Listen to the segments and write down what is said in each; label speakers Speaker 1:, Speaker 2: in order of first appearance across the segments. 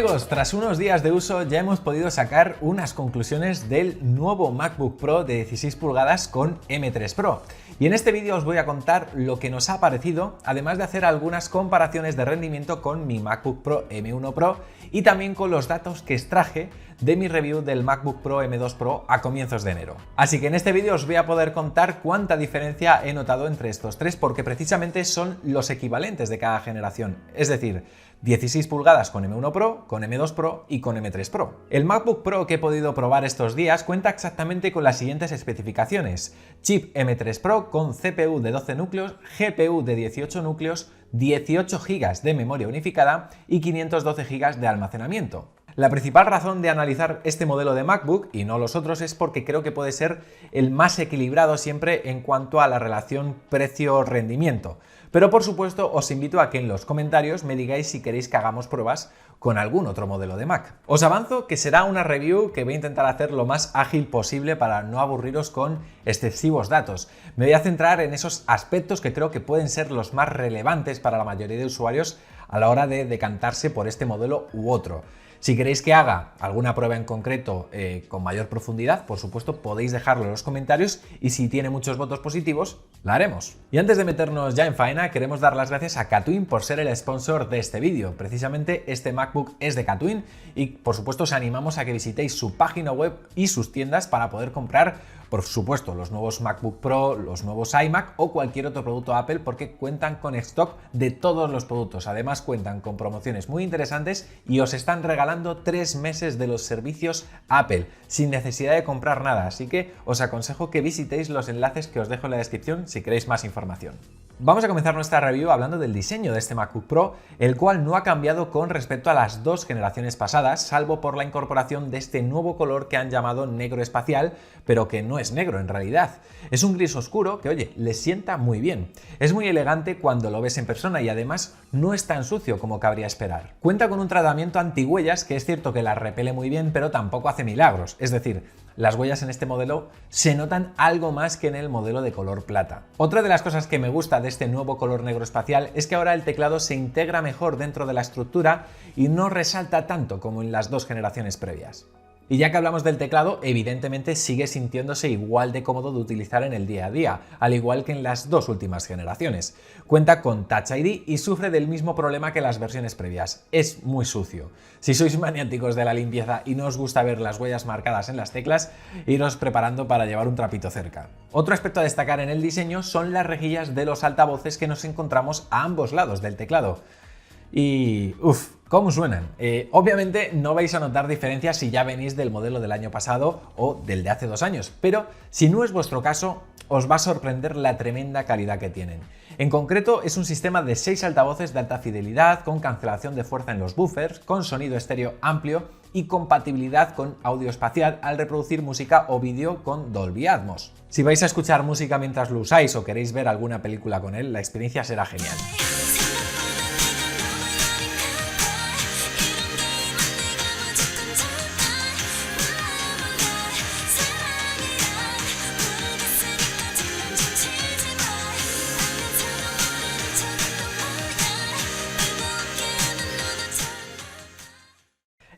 Speaker 1: Amigos, tras unos días de uso ya hemos podido sacar unas conclusiones del nuevo MacBook Pro de 16 pulgadas con M3 Pro. Y en este vídeo os voy a contar lo que nos ha parecido, además de hacer algunas comparaciones de rendimiento con mi MacBook Pro M1 Pro y también con los datos que extraje de mi review del MacBook Pro M2 Pro a comienzos de enero. Así que en este vídeo os voy a poder contar cuánta diferencia he notado entre estos tres, porque precisamente son los equivalentes de cada generación, es decir, 16 pulgadas con M1 Pro, con M2 Pro y con M3 Pro. El MacBook Pro que he podido probar estos días cuenta exactamente con las siguientes especificaciones: chip M3 Pro con CPU de 12 núcleos, GPU de 18 núcleos, 18 GB de memoria unificada y 512 GB de almacenamiento. La principal razón de analizar este modelo de MacBook y no los otros es porque creo que puede ser el más equilibrado siempre en cuanto a la relación precio-rendimiento. Pero por supuesto os invito a que en los comentarios me digáis si queréis que hagamos pruebas con algún otro modelo de Mac. Os avanzo que será una review que voy a intentar hacer lo más ágil posible para no aburriros con excesivos datos. Me voy a centrar en esos aspectos que creo que pueden ser los más relevantes para la mayoría de usuarios a la hora de decantarse por este modelo u otro. Si queréis que haga alguna prueba en concreto con mayor profundidad, por supuesto podéis dejarlo en los comentarios y si tiene muchos votos positivos, la haremos. Y antes de meternos ya en faena, queremos dar las gracias a Katwin por ser el sponsor de este vídeo. Precisamente este MacBook es de Katwin y por supuesto os animamos a que visitéis su página web y sus tiendas para poder comprar, por supuesto, los nuevos MacBook Pro, los nuevos iMac o cualquier otro producto Apple, porque cuentan con stock de todos los productos. Además cuentan con promociones muy interesantes y os están regalando 3 meses de los servicios Apple sin necesidad de comprar nada. Así que os aconsejo que visitéis los enlaces que os dejo en la descripción si queréis más información. Vamos a comenzar nuestra review hablando del diseño de este MacBook Pro, el cual no ha cambiado con respecto a las dos generaciones pasadas, salvo por la incorporación de este nuevo color que han llamado negro espacial, pero que no es negro en realidad. Es un gris oscuro que, oye, le sienta muy bien. Es muy elegante cuando lo ves en persona y además no es tan sucio como cabría esperar. Cuenta con un tratamiento antihuellas que es cierto que las repele muy bien, pero tampoco hace milagros. Es decir, las huellas en este modelo se notan algo más que en el modelo de color plata. Otra de las cosas que me gusta de este nuevo color negro espacial es que ahora el teclado se integra mejor dentro de la estructura y no resalta tanto como en las dos generaciones previas. Y ya que hablamos del teclado, evidentemente sigue sintiéndose igual de cómodo de utilizar en el día a día, al igual que en las dos últimas generaciones. Cuenta con Touch ID y sufre del mismo problema que las versiones previas: es muy sucio. Si sois maniáticos de la limpieza y no os gusta ver las huellas marcadas en las teclas, iros preparando para llevar un trapito cerca. Otro aspecto a destacar en el diseño son las rejillas de los altavoces que nos encontramos a ambos lados del teclado. Y uff, ¿cómo suenan? Obviamente no vais a notar diferencias si ya venís del modelo del año pasado o del de hace 2 años, pero si no es vuestro caso, os va a sorprender la tremenda calidad que tienen. En concreto, es un sistema de 6 altavoces de alta fidelidad, con cancelación de fuerza en los buffers, con sonido estéreo amplio y compatibilidad con audio espacial al reproducir música o vídeo con Dolby Atmos. Si vais a escuchar música mientras lo usáis o queréis ver alguna película con él, la experiencia será genial.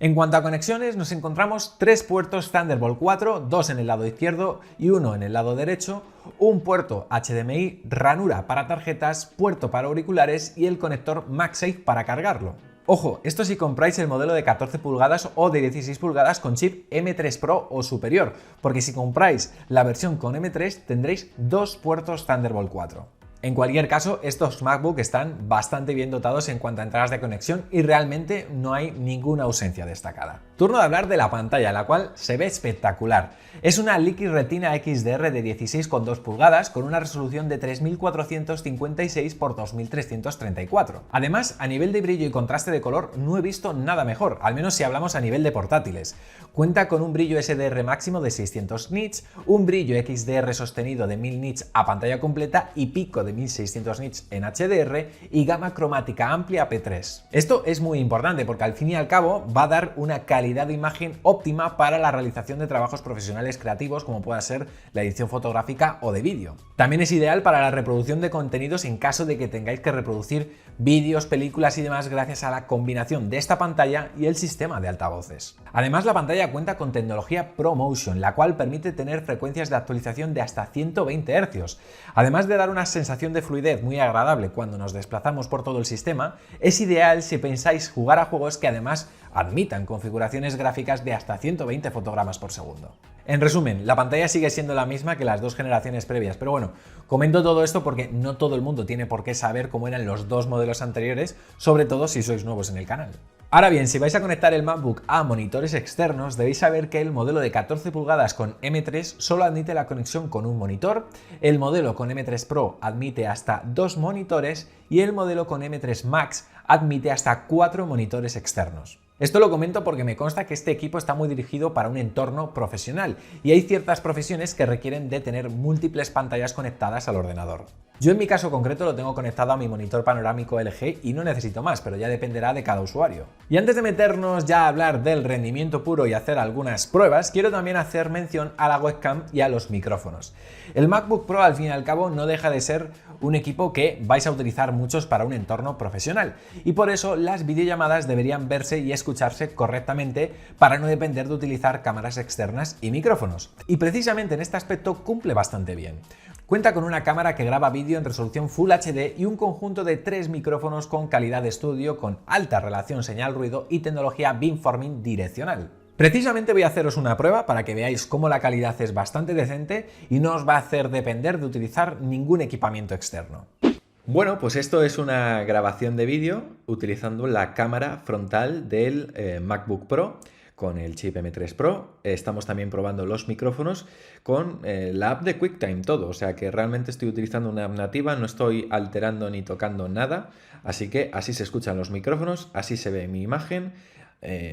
Speaker 1: En cuanto a conexiones, nos encontramos 3 puertos Thunderbolt 4, 2 en el lado izquierdo y 1 en el lado derecho, un puerto HDMI, ranura para tarjetas, puerto para auriculares y el conector MagSafe para cargarlo. Ojo, esto si compráis el modelo de 14 pulgadas o de 16 pulgadas con chip M3 Pro o superior, porque si compráis la versión con M3 tendréis 2 puertos Thunderbolt 4. En cualquier caso, estos MacBook están bastante bien dotados en cuanto a entradas de conexión y realmente no hay ninguna ausencia destacada. Turno de hablar de la pantalla, la cual se ve espectacular. Es una Liquid Retina XDR de 16,2 pulgadas con una resolución de 3456 x 2334. Además, a nivel de brillo y contraste de color no he visto nada mejor, al menos si hablamos a nivel de portátiles. Cuenta con un brillo SDR máximo de 600 nits, un brillo XDR sostenido de 1000 nits a pantalla completa y pico de 1600 nits en HDR y gama cromática amplia P3. Esto es muy importante porque al fin y al cabo va a dar una calidad calidad de imagen óptima para la realización de trabajos profesionales creativos como pueda ser la edición fotográfica o de vídeo. También es ideal para la reproducción de contenidos en caso de que tengáis que reproducir vídeos, películas y demás gracias a la combinación de esta pantalla y el sistema de altavoces. Además, la pantalla cuenta con tecnología ProMotion, la cual permite tener frecuencias de actualización de hasta 120 Hz. Además de dar una sensación de fluidez muy agradable cuando nos desplazamos por todo el sistema, es ideal si pensáis jugar a juegos que además admitan configuraciones gráficas de hasta 120 fotogramas por segundo. En resumen, la pantalla sigue siendo la misma que las dos generaciones previas, pero bueno, comento todo esto porque no todo el mundo tiene por qué saber cómo eran los dos modelos anteriores, sobre todo si sois nuevos en el canal. Ahora bien, si vais a conectar el MacBook a monitores externos, debéis saber que el modelo de 14 pulgadas con M3 solo admite la conexión con un monitor, el modelo con M3 Pro admite hasta 2 monitores y el modelo con M3 Max admite hasta 4 monitores externos. Esto lo comento porque me consta que este equipo está muy dirigido para un entorno profesional y hay ciertas profesiones que requieren de tener múltiples pantallas conectadas al ordenador. Yo en mi caso concreto lo tengo conectado a mi monitor panorámico LG y no necesito más, pero ya dependerá de cada usuario. Y antes de meternos ya a hablar del rendimiento puro y hacer algunas pruebas, quiero también hacer mención a la webcam y a los micrófonos. El MacBook Pro al fin y al cabo no deja de ser un equipo que vais a utilizar muchos para un entorno profesional y por eso las videollamadas deberían verse y escucharse correctamente para no depender de utilizar cámaras externas y micrófonos. Y precisamente en este aspecto cumple bastante bien. Cuenta con una cámara que graba vídeo en resolución Full HD y un conjunto de 3 micrófonos con calidad de estudio con alta relación señal-ruido y tecnología beamforming direccional. Precisamente voy a haceros una prueba para que veáis cómo la calidad es bastante decente y no os va a hacer depender de utilizar ningún equipamiento externo. Bueno, pues esto es una grabación de vídeo utilizando la cámara frontal del MacBook Pro con el chip M3 Pro. Estamos también probando los micrófonos con la app de QuickTime, todo. O sea que realmente estoy utilizando una app nativa, no estoy alterando ni tocando nada. Así que así se escuchan los micrófonos, así se ve mi imagen.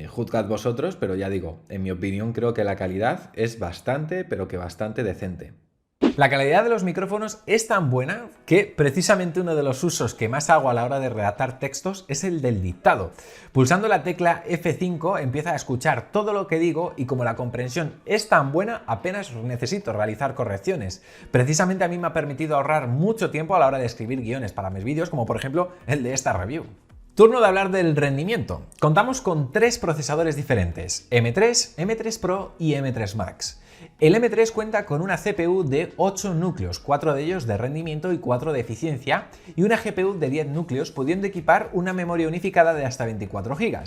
Speaker 1: Juzgad vosotros, pero ya digo, en mi opinión creo que la calidad es bastante, pero que bastante decente. La calidad de los micrófonos es tan buena que precisamente uno de los usos que más hago a la hora de redactar textos es el del dictado. Pulsando la tecla F5 empieza a escuchar todo lo que digo y como la comprensión es tan buena apenas necesito realizar correcciones. Precisamente a mí me ha permitido ahorrar mucho tiempo a la hora de escribir guiones para mis vídeos, como por ejemplo el de esta review. Turno de hablar del rendimiento. Contamos con 3 procesadores diferentes, M3, M3 Pro y M3 Max. El M3 cuenta con una CPU de 8 núcleos, 4 de ellos de rendimiento y 4 de eficiencia, y una GPU de 10 núcleos, pudiendo equipar una memoria unificada de hasta 24 GB.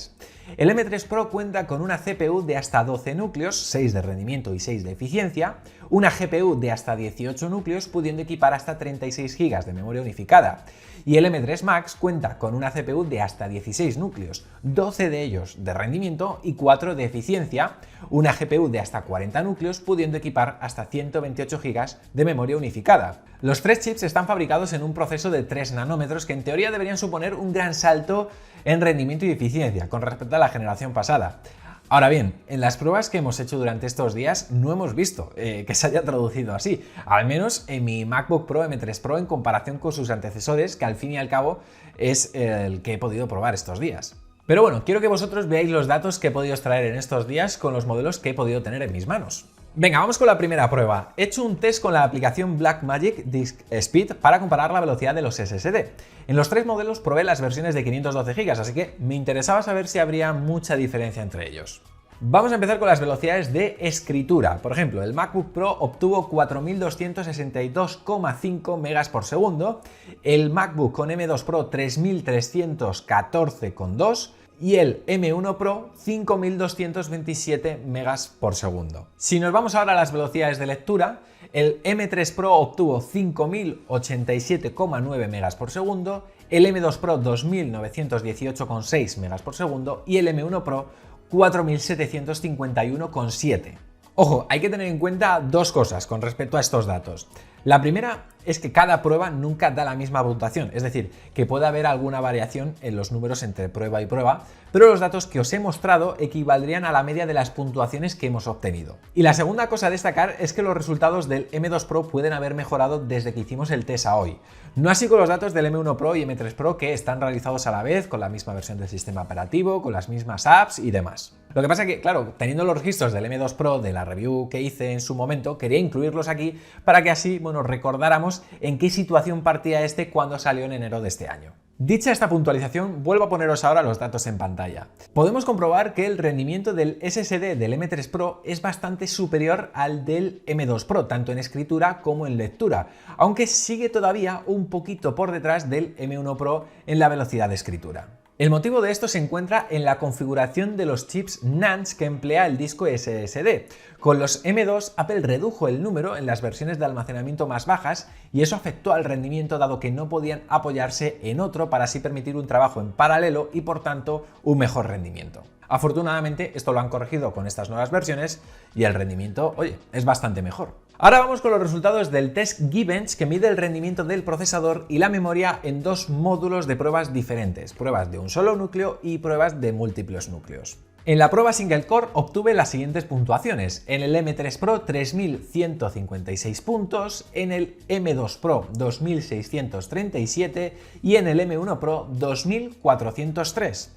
Speaker 1: El M3 Pro cuenta con una CPU de hasta 12 núcleos, 6 de rendimiento y 6 de eficiencia, una GPU de hasta 18 núcleos, pudiendo equipar hasta 36 GB de memoria unificada. Y el M3 Max cuenta con una CPU de hasta 16 núcleos, 12 de ellos de rendimiento y 4 de eficiencia, una GPU de hasta 40 núcleos, pudiendo equipar hasta 128 GB de memoria unificada. Los 3 chips están fabricados en un proceso de 3 nanómetros que en teoría deberían suponer un gran salto en rendimiento y eficiencia con respecto a la generación pasada. Ahora bien, en las pruebas que hemos hecho durante estos días no hemos visto que se haya traducido así, al menos en mi MacBook Pro M3 Pro en comparación con sus antecesores, que al fin y al cabo es el que he podido probar estos días. Pero bueno, quiero que vosotros veáis los datos que he podido extraer en estos días con los modelos que he podido tener en mis manos. Venga, vamos con la primera prueba. He hecho un test con la aplicación Blackmagic Disk Speed para comparar la velocidad de los SSD. En los 3 modelos probé las versiones de 512 GB, así que me interesaba saber si habría mucha diferencia entre ellos. Vamos a empezar con las velocidades de escritura. Por ejemplo, el MacBook Pro obtuvo 4262,5 megas por segundo, el MacBook con M2 Pro 3314,2 y el M1 Pro 5227 megas por segundo. Si nos vamos ahora a las velocidades de lectura, el M3 Pro obtuvo 5087,9 megas por segundo, el M2 Pro 2918,6 megas por segundo y el M1 Pro 4751,7. Ojo, hay que tener en cuenta 2 cosas con respecto a estos datos. La primera es que cada prueba nunca da la misma puntuación, es decir, que puede haber alguna variación en los números entre prueba y prueba, pero los datos que os he mostrado equivaldrían a la media de las puntuaciones que hemos obtenido. Y la segunda cosa a destacar es que los resultados del M2 Pro pueden haber mejorado desde que hicimos el test a hoy. No así con los datos del M1 Pro y M3 Pro, que están realizados a la vez, con la misma versión del sistema operativo, con las mismas apps y demás. Lo que pasa que, claro, teniendo los registros del M2 Pro de la review que hice en su momento, quería incluirlos aquí para que así, bueno, recordáramos en qué situación partía este cuando salió en enero de este año. Dicha esta puntualización, vuelvo a poneros ahora los datos en pantalla. Podemos comprobar que el rendimiento del SSD del M3 Pro es bastante superior al del M2 Pro, tanto en escritura como en lectura, aunque sigue todavía un poquito por detrás del M1 Pro en la velocidad de escritura. El motivo de esto se encuentra en la configuración de los chips NAND que emplea el disco SSD. Con los M2, Apple redujo el número en las versiones de almacenamiento más bajas y eso afectó al rendimiento dado que no podían apoyarse en otro para así permitir un trabajo en paralelo y por tanto un mejor rendimiento. Afortunadamente esto lo han corregido con estas nuevas versiones y el rendimiento, oye, es bastante mejor. Ahora vamos con los resultados del test Geekbench, que mide el rendimiento del procesador y la memoria en dos módulos de pruebas diferentes, pruebas de un solo núcleo y pruebas de múltiples núcleos. En la prueba Single Core obtuve las siguientes puntuaciones: en el M3 Pro 3156 puntos, en el M2 Pro 2637 y en el M1 Pro 2403.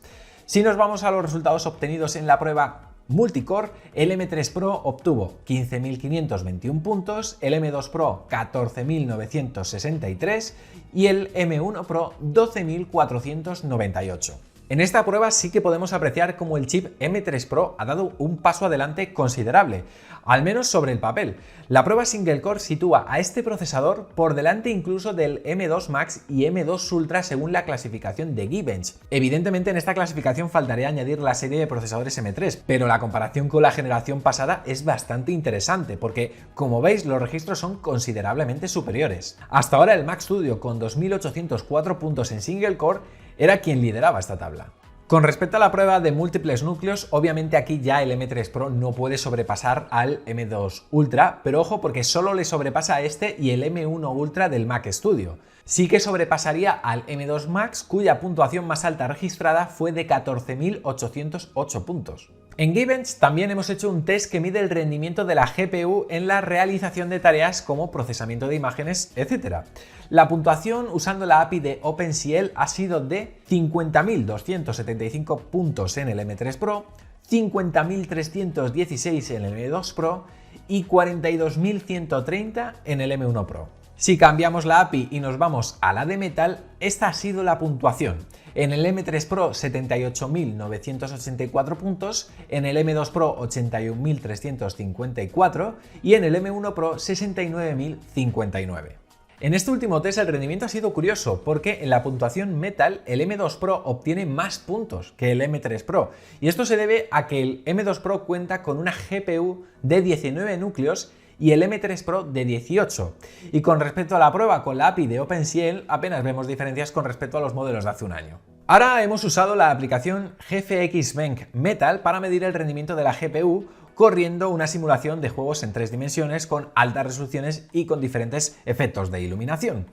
Speaker 1: Si nos vamos a los resultados obtenidos en la prueba Multicore, el M3 Pro obtuvo 15.521 puntos, el M2 Pro 14.963 y el M1 Pro 12.498. En esta prueba sí que podemos apreciar cómo el chip M3 Pro ha dado un paso adelante considerable, al menos sobre el papel. La prueba Single Core sitúa a este procesador por delante incluso del M2 Max y M2 Ultra según la clasificación de Geekbench. Evidentemente en esta clasificación faltaría añadir la serie de procesadores M3, pero la comparación con la generación pasada es bastante interesante porque, como veis, los registros son considerablemente superiores. Hasta ahora el Mac Studio con 2.804 puntos en Single Core era quien lideraba esta tabla. Con respecto a la prueba de múltiples núcleos, obviamente aquí ya el M3 Pro no puede sobrepasar al M2 Ultra, pero ojo porque solo le sobrepasa a este y el M1 Ultra del Mac Studio. Sí que sobrepasaría al M2 Max, cuya puntuación más alta registrada fue de 14.808 puntos. En Geekbench también hemos hecho un test que mide el rendimiento de la GPU en la realización de tareas como procesamiento de imágenes, etc. La puntuación usando la API de OpenCL ha sido de 50.275 puntos en el M3 Pro, 50.316 en el M2 Pro y 42.130 en el M1 Pro. Si cambiamos la API y nos vamos a la de Metal, esta ha sido la puntuación. En el M3 Pro 78.984 puntos, en el M2 Pro 81.354 y en el M1 Pro 69.059. En este último test el rendimiento ha sido curioso porque en la puntuación Metal el M2 Pro obtiene más puntos que el M3 Pro y esto se debe a que el M2 Pro cuenta con una GPU de 19 núcleos y el M3 Pro de 18. Y con respecto a la prueba con la API de OpenCL apenas vemos diferencias con respecto a los modelos de hace un año. Ahora hemos usado la aplicación GFX Bench Metal para medir el rendimiento de la GPU corriendo una simulación de juegos en 3 dimensiones con altas resoluciones y con diferentes efectos de iluminación.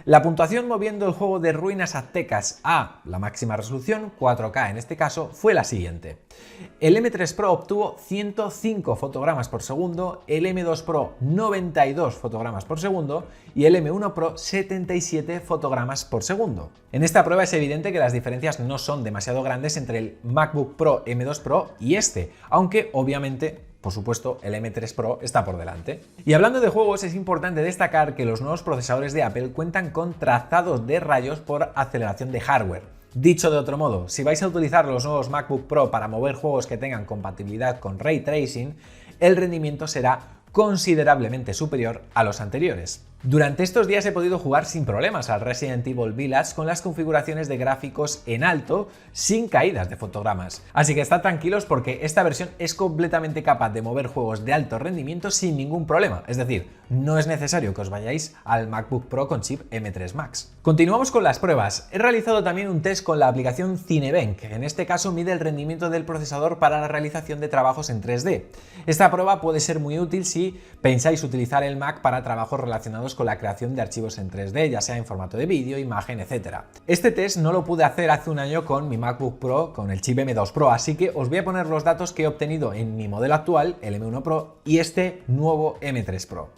Speaker 1: La puntuación moviendo el juego de Ruinas Aztecas a la máxima resolución, 4K en este caso, fue la siguiente. El M3 Pro obtuvo 105 fotogramas por segundo, el M2 Pro 92 fotogramas por segundo y el M1 Pro 77 fotogramas por segundo. En esta prueba es evidente que las diferencias no son demasiado grandes entre el MacBook Pro M2 Pro y este, aunque obviamente por supuesto, el M3 Pro está por delante. Y hablando de juegos, es importante destacar que los nuevos procesadores de Apple cuentan con trazados de rayos por aceleración de hardware. Dicho de otro modo, si vais a utilizar los nuevos MacBook Pro para mover juegos que tengan compatibilidad con Ray Tracing, el rendimiento será considerablemente superior a los anteriores. Durante estos días he podido jugar sin problemas al Resident Evil Village con las configuraciones de gráficos en alto sin caídas de fotogramas. Así que estad tranquilos porque esta versión es completamente capaz de mover juegos de alto rendimiento sin ningún problema. Es decir, no es necesario que os vayáis al MacBook Pro con chip M3 Max. Continuamos con las pruebas. He realizado también un test con la aplicación Cinebench, que en este caso mide el rendimiento del procesador para la realización de trabajos en 3D. Esta prueba puede ser muy útil si pensáis utilizar el Mac para trabajos relacionados segundos con la creación de archivos en 3D, ya sea en formato de vídeo, imagen, etc. Este test no lo pude hacer hace un año con mi MacBook Pro, con el chip M2 Pro, así que os voy a poner los datos que he obtenido en mi modelo actual, el M1 Pro, y este nuevo M3 Pro.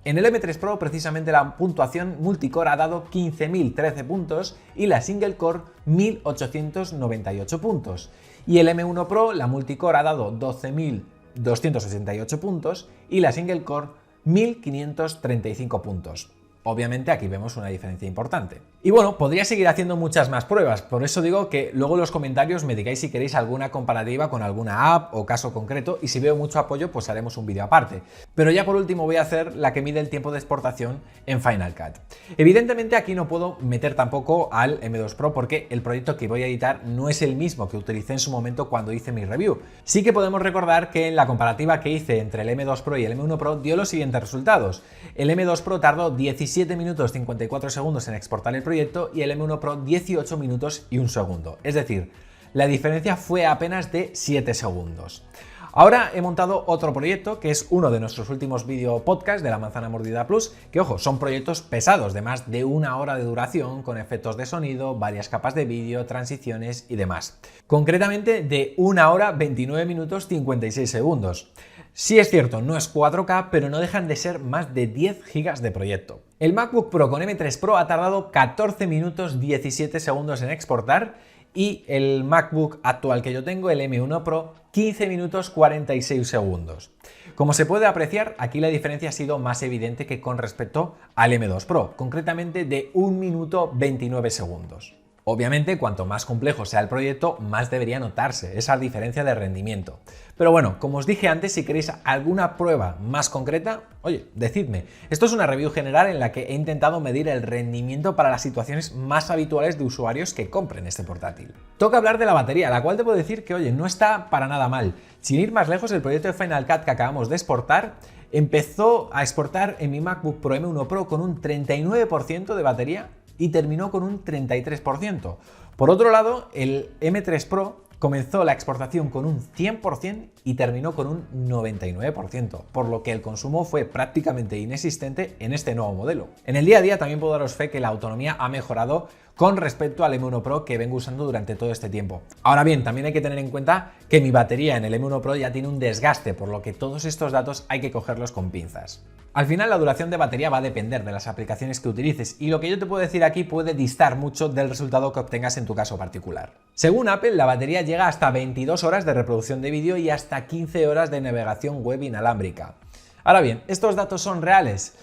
Speaker 1: En el M3 Pro precisamente la puntuación multicore ha dado 15.013 puntos y la single core 1.898 puntos. Y el M1 Pro, la multicore ha dado 12.268 puntos y la single core 1.535 puntos. Obviamente aquí vemos una diferencia importante. Y bueno, podría seguir haciendo muchas más pruebas, por eso digo que luego en los comentarios me digáis si queréis alguna comparativa con alguna app o caso concreto, y si veo mucho apoyo pues haremos un vídeo aparte. Pero ya por último voy a hacer la que mide el tiempo de exportación en Final Cut. Evidentemente aquí no puedo meter tampoco al M2 Pro porque el proyecto que voy a editar no es el mismo que utilicé en su momento cuando hice mi review. Sí que podemos recordar que en la comparativa que hice entre el M2 Pro y el M1 Pro dio los siguientes resultados. El M2 Pro tardó 17 minutos 54 segundos en exportar el proyecto y el M1 Pro 18 minutos y 1 segundo. Es decir, la diferencia fue apenas de 7 segundos. Ahora he montado otro proyecto que es uno de nuestros últimos video podcast de la Manzana Mordida Plus, que ojo, son proyectos pesados de más de 1 hora de duración con efectos de sonido, varias capas de vídeo, transiciones y demás. Concretamente de 1 hora 29 minutos 56 segundos. Sí es cierto, no es 4K, pero no dejan de ser más de 10 GB de proyecto. El MacBook Pro con M3 Pro ha tardado 14 minutos 17 segundos en exportar y el MacBook actual que yo tengo, el M1 Pro, 15 minutos 46 segundos. Como se puede apreciar, aquí la diferencia ha sido más evidente que con respecto al M2 Pro, concretamente de 1 minuto 29 segundos. Obviamente, cuanto más complejo sea el proyecto, más debería notarse esa diferencia de rendimiento. Pero bueno, como os dije antes, si queréis alguna prueba más concreta, oye, decidme. Esto es una review general en la que he intentado medir el rendimiento para las situaciones más habituales de usuarios que compren este portátil. Toca hablar de la batería, la cual debo decir que, oye, no está para nada mal. Sin ir más lejos, el proyecto de Final Cut que acabamos de exportar empezó a exportar en mi MacBook Pro M1 Pro con un 39% de batería y terminó con un 33%. Por otro lado, el M3 Pro comenzó la exportación con un 100% y terminó con un 99%, por lo que el consumo fue prácticamente inexistente en este nuevo modelo. En el día a día también puedo daros fe que la autonomía ha mejorado con respecto al M1 Pro que vengo usando durante todo este tiempo. Ahora bien, también hay que tener en cuenta que mi batería en el M1 Pro ya tiene un desgaste, por lo que todos estos datos hay que cogerlos con pinzas. Al final la duración de batería va a depender de las aplicaciones que utilices y lo que yo te puedo decir aquí puede distar mucho del resultado que obtengas en tu caso particular. Según Apple, la batería llega hasta 22 horas de reproducción de vídeo y hasta 15 horas de navegación web inalámbrica. Ahora bien, ¿estos datos son reales?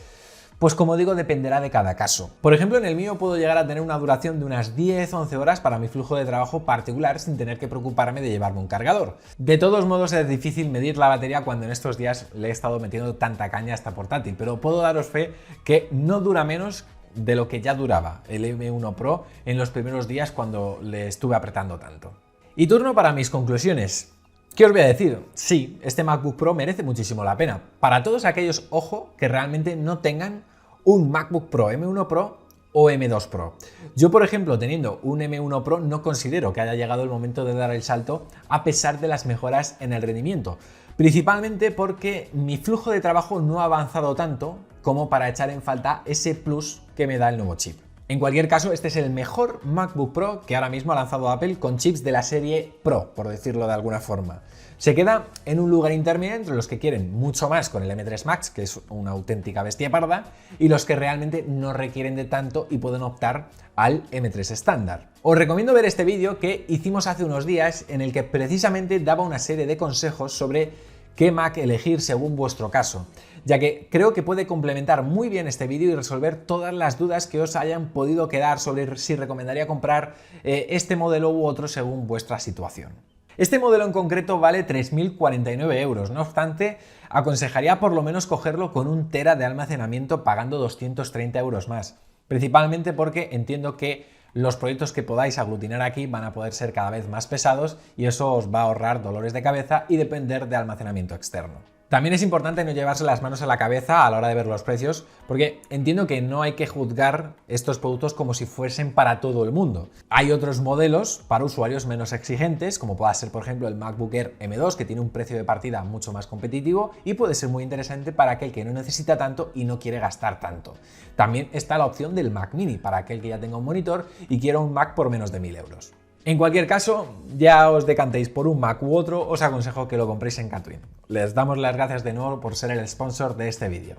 Speaker 1: Pues como digo, dependerá de cada caso. Por ejemplo, en el mío puedo llegar a tener una duración de unas 10-11 horas para mi flujo de trabajo particular sin tener que preocuparme de llevarme un cargador. De todos modos es difícil medir la batería cuando en estos días le he estado metiendo tanta caña a esta portátil, pero puedo daros fe que no dura menos de lo que ya duraba el M1 Pro en los primeros días cuando le estuve apretando tanto. Y turno para mis conclusiones. ¿Qué os voy a decir? Sí, este MacBook Pro merece muchísimo la pena. Para todos aquellos, ojo, que realmente no tengan un MacBook Pro M1 Pro o M2 Pro. Yo, por ejemplo, teniendo un M1 Pro, no considero que haya llegado el momento de dar el salto a pesar de las mejoras en el rendimiento. Principalmente porque mi flujo de trabajo no ha avanzado tanto como para echar en falta ese plus que me da el nuevo chip. En cualquier caso, este es el mejor MacBook Pro que ahora mismo ha lanzado Apple con chips de la serie Pro, por decirlo de alguna forma. Se queda en un lugar intermedio entre los que quieren mucho más con el M3 Max, que es una auténtica bestia parda, y los que realmente no requieren de tanto y pueden optar al M3 estándar. Os recomiendo ver este vídeo que hicimos hace unos días en el que precisamente daba una serie de consejos sobre qué Mac elegir según vuestro caso, ya que creo que puede complementar muy bien este vídeo y resolver todas las dudas que os hayan podido quedar sobre si recomendaría comprar este modelo u otro según vuestra situación. Este modelo en concreto vale 3.049 euros, no obstante, aconsejaría por lo menos cogerlo con 1 TB de almacenamiento pagando 230 euros más, principalmente porque entiendo que los proyectos que podáis aglutinar aquí van a poder ser cada vez más pesados y eso os va a ahorrar dolores de cabeza y depender de almacenamiento externo. También es importante no llevarse las manos a la cabeza a la hora de ver los precios, porque entiendo que no hay que juzgar estos productos como si fuesen para todo el mundo. Hay otros modelos para usuarios menos exigentes, como pueda ser por ejemplo el MacBook Air M2, que tiene un precio de partida mucho más competitivo y puede ser muy interesante para aquel que no necesita tanto y no quiere gastar tanto. También está la opción del Mac Mini, para aquel que ya tenga un monitor y quiera un Mac por menos de 1000 euros. En cualquier caso, ya os decantéis por un Mac u otro, os aconsejo que lo compréis en Catwin. Les damos las gracias de nuevo por ser el sponsor de este vídeo.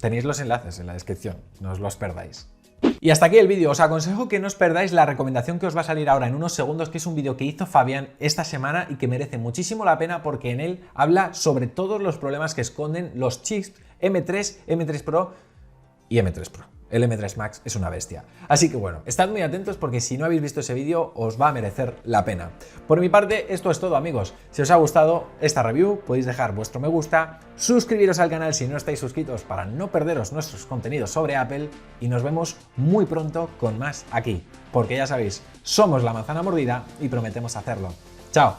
Speaker 1: Tenéis los enlaces en la descripción, no os los perdáis. Y hasta aquí el vídeo, os aconsejo que no os perdáis la recomendación que os va a salir ahora en unos segundos, que es un vídeo que hizo Fabián esta semana y que merece muchísimo la pena porque en él habla sobre todos los problemas que esconden los chips M3, M3 Pro y M3 Pro. El M3 Max es una bestia. Así que bueno, estad muy atentos porque si no habéis visto ese vídeo os va a merecer la pena. Por mi parte, esto es todo, amigos. Si os ha gustado esta review, podéis dejar vuestro me gusta, suscribiros al canal si no estáis suscritos para no perderos nuestros contenidos sobre Apple y nos vemos muy pronto con más aquí. Porque ya sabéis, somos La Manzana Mordida y prometemos hacerlo. ¡Chao!